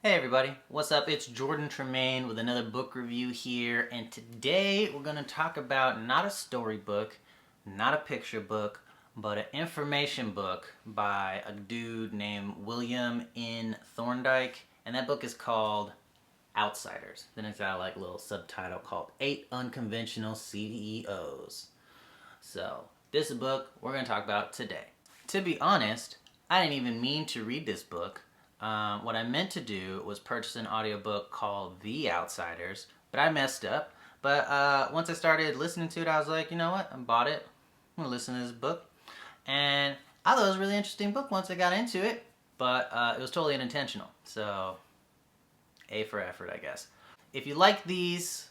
Hey everybody, what's up? It's Jordan Tremaine with another book review here, and today we're going to talk about not a storybook, not a picture book, but an information book by a dude named William N. Thorndike, and that book is called Outsiders. Then it's got like a little subtitle called 8 Unconventional CEOs. So, this is a book we're going to talk about today. To be honest, I didn't even mean to read this book. What I meant to do was purchase an audiobook called The Outsiders, but I messed up. But once I started listening to it, I was like, you know what? I bought it. I'm going to listen to this book. And I thought it was a really interesting book once I got into it, but it was totally unintentional. So, A for effort, I guess. If you like these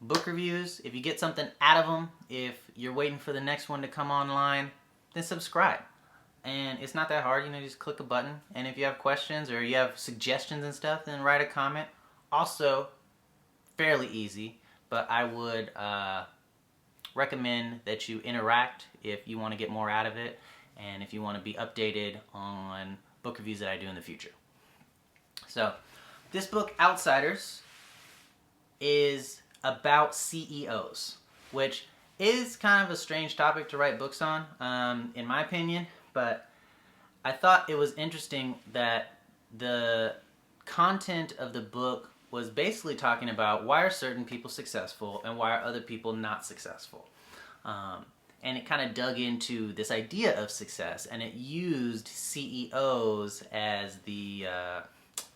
book reviews, if you get something out of them, if you're waiting for the next one to come online, then subscribe. And it's not that hard, you just click a button. And if you have questions or you have suggestions and stuff, then write a comment. Also, fairly easy, but I would recommend that you interact if you want to get more out of it and if you want to be updated on book reviews that I do in the future. So, this book, Outsiders, is about CEOs, which is kind of a strange topic to write books on, in my opinion, but I thought it was interesting that the content of the book was basically talking about why are certain people successful and why are other people not successful. And it kind of dug into this idea of success, and it used CEOs as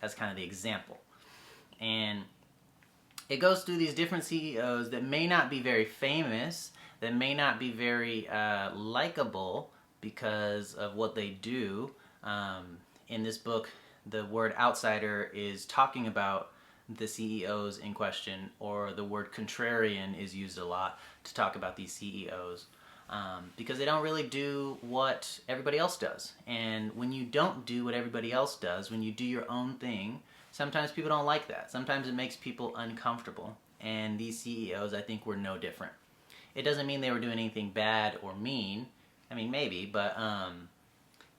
as kind of the example. And it goes through these different CEOs that may not be very famous, that may not be very likable because of what they do. In this book, the word outsider is talking about the CEOs in question, or the word contrarian is used a lot to talk about these CEOs. Because they don't really do what everybody else does. And when you don't do what everybody else does, when you do your own thing, sometimes people don't like that. Sometimes it makes people uncomfortable. And these CEOs, I think, were no different. It doesn't mean they were doing anything bad or mean. I mean, maybe, but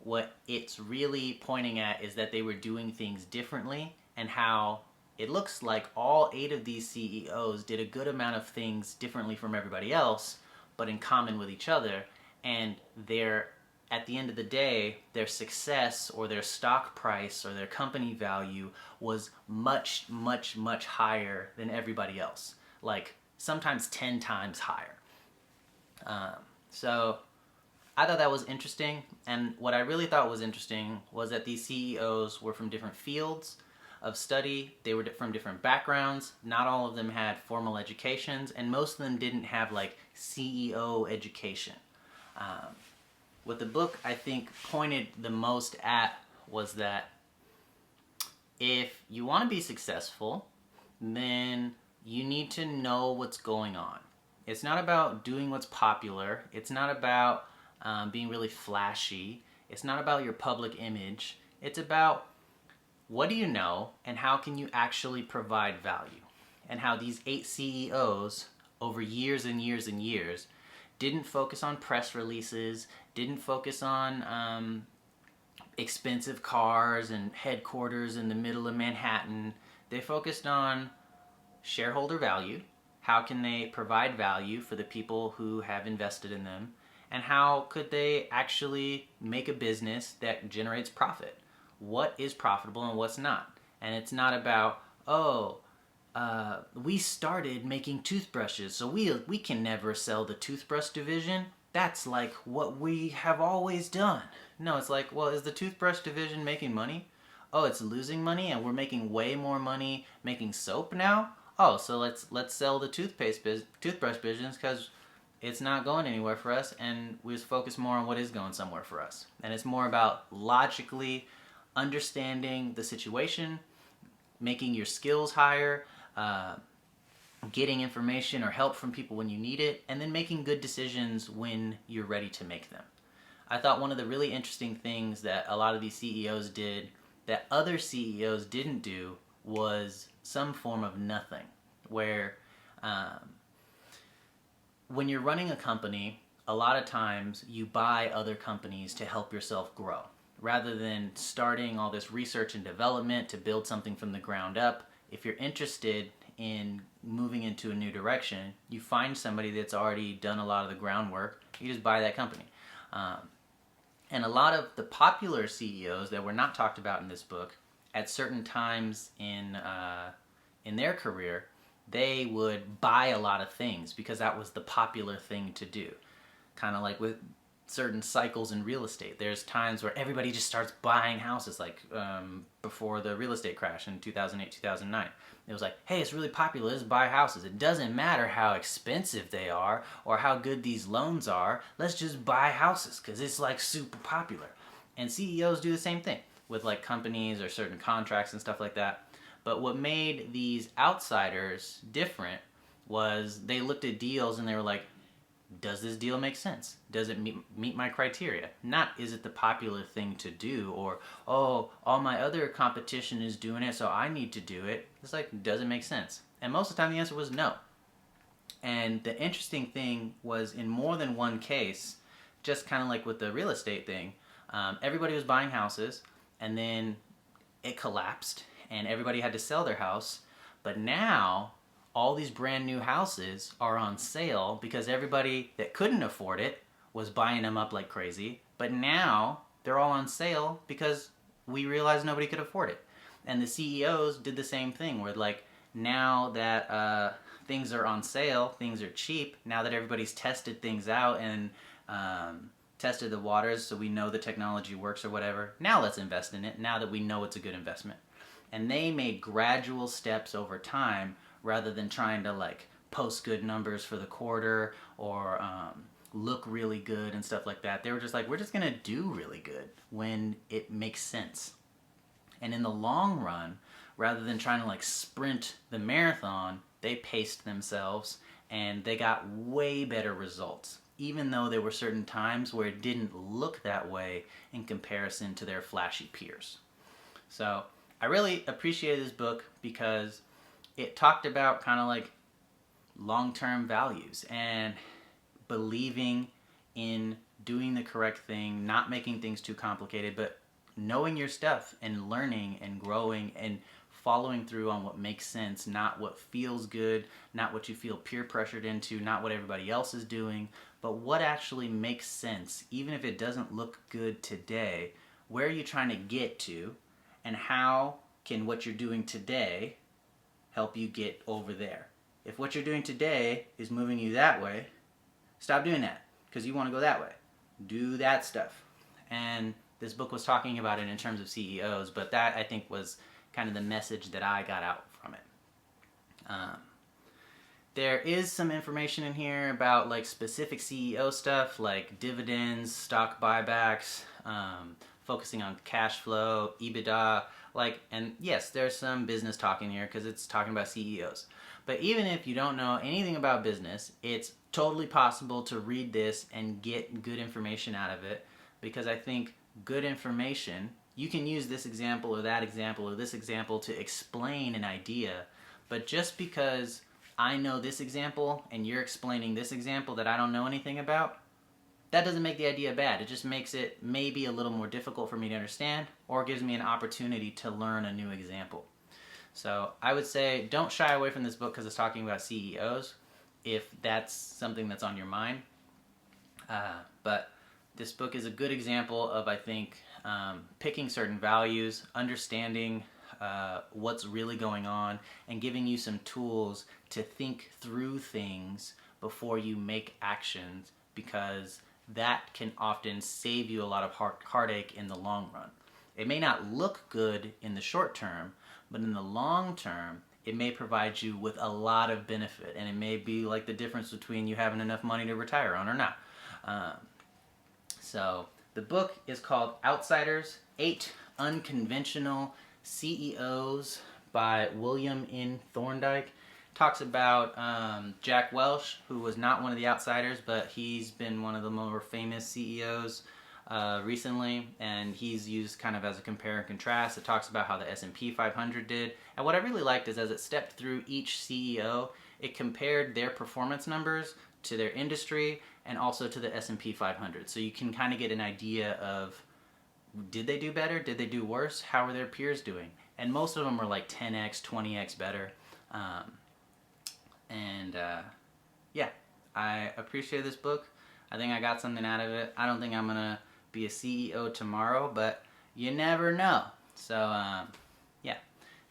what it's really pointing at is that they were doing things differently, and how it looks like all 8 of these CEOs did a good amount of things differently from everybody else, but in common with each other, and at the end of the day, their success or their stock price or their company value was much, much, much higher than everybody else. Like, sometimes 10 times higher. So, I thought that was interesting, and what I really thought was interesting was that these CEOs were from different fields of study. They were from different backgrounds. Not all of them had formal educations, and most of them didn't have like CEO education. What the book, I think, pointed the most at was that if you want to be successful, then you need to know what's going on. It's not about doing what's popular. It's not about being really flashy. It's not about your public image. It's about what do you know and how can you actually provide value. And how these 8 CEOs over years and years and years didn't focus on press releases, didn't focus on expensive cars and headquarters in the middle of Manhattan. They focused on shareholder value. How can they provide value for the people who have invested in them? And how could they actually make a business that generates profit? What is profitable and what's not? And it's not about, we started making toothbrushes, so we can never sell the toothbrush division. That's like what we have always done. No, it's like, well, is the toothbrush division making money? Oh, it's losing money, and we're making way more money making soap now? Oh, so let's sell the toothbrush business because it's not going anywhere for us, and we just focus more on what is going somewhere for us. And it's more about logically understanding the situation, making your skills higher, getting information or help from people when you need it, and then making good decisions when you're ready to make them. I thought one of the really interesting things that a lot of these CEOs did that other CEOs didn't do was some form of nothing, where when you're running a company, a lot of times you buy other companies to help yourself grow. rather than starting all this research and development to build something from the ground up. If you're interested in moving into a new direction, you find somebody that's already done a lot of the groundwork. You just buy that company. And a lot of the popular CEOs that were not talked about in this book, at certain times in their career, they would buy a lot of things because that was the popular thing to do. Kind of like with certain cycles in real estate. There's times where everybody just starts buying houses, like before the real estate crash in 2008, 2009. It was like, hey, it's really popular, let's buy houses. It doesn't matter how expensive they are or how good these loans are, let's just buy houses because it's like super popular. And CEOs do the same thing with like companies or certain contracts and stuff like that. But what made these outsiders different was they looked at deals and they were like, does this deal make sense? Does it meet my criteria? Not, is it the popular thing to do, or, oh, all my other competition is doing it, so I need to do it. It's like, does it make sense? And most of the time the answer was no. And the interesting thing was, in more than one case, just kind of like with the real estate thing, everybody was buying houses, and then it collapsed, and everybody had to sell their house. But now all these brand new houses are on sale because everybody that couldn't afford it was buying them up like crazy. But now they're all on sale because we realized nobody could afford it. And the CEOs did the same thing, where like, now that things are on sale, things are cheap, now that everybody's tested things out and tested the waters so we know the technology works or whatever, now let's invest in it, now that we know it's a good investment. And they made gradual steps over time, rather than trying to like post good numbers for the quarter or look really good and stuff like that. They were just like, we're just gonna do really good when it makes sense. And in the long run, rather than trying to like sprint the marathon, they paced themselves and they got way better results, even though there were certain times where it didn't look that way in comparison to their flashy peers. So I really appreciated this book because it talked about kind of like long-term values and believing in doing the correct thing, not making things too complicated, but knowing your stuff and learning and growing and following through on what makes sense, not what feels good, not what you feel peer pressured into, not what everybody else is doing, but what actually makes sense. Even if it doesn't look good today, where are you trying to get to, and how can what you're doing today help you get over there? If what you're doing today is moving you that way, stop doing that because you want to go that way. Do that stuff. And this book was talking about it in terms of CEOs, but that I think was kind of the message that I got out from it. There is some information in here about like specific CEO stuff, like dividends, stock buybacks, focusing on cash flow, EBITDA, and yes, there's some business talk in here because it's talking about CEOs. But even if you don't know anything about business, it's totally possible to read this and get good information out of it, because I think good information, you can use this example or that example or this example to explain an idea, but just because I know this example and you're explaining this example that I don't know anything about, that doesn't make the idea bad. It just makes it maybe a little more difficult for me to understand, or gives me an opportunity to learn a new example. So I would say don't shy away from this book because it's talking about CEOs, if that's something that's on your mind. But this book is a good example of, I think, picking certain values, understanding what's really going on, and giving you some tools to think through things before you make actions, because that can often save you a lot of heartache in the long run. It may not look good in the short term, but in the long term, it may provide you with a lot of benefit, and it may be like the difference between you having enough money to retire on or not. So the book is called Outsiders, 8 Unconventional CEOs by William N. Thorndike. Talks about Jack Welch, who was not one of the outsiders, but he's been one of the more famous CEOs recently, and he's used kind of as a compare and contrast. It talks about how the S&P 500 did, and what I really liked is as it stepped through each CEO, it compared their performance numbers to their industry and also to the S&P 500. So you can kind of get an idea of did they do better? Did they do worse? How were their peers doing? And most of them were like 10x, 20x better. Yeah, I appreciate this book. I think I got something out of it. I don't think I'm going to be a CEO tomorrow, but you never know. So, yeah.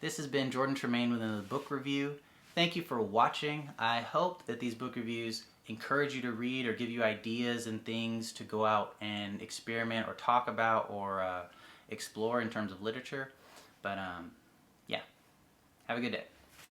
This has been Jordan Tremaine with another book review. Thank you for watching. I hope that these book reviews encourage you to read or give you ideas and things to go out and experiment or talk about or explore in terms of literature. But, yeah. Have a good day.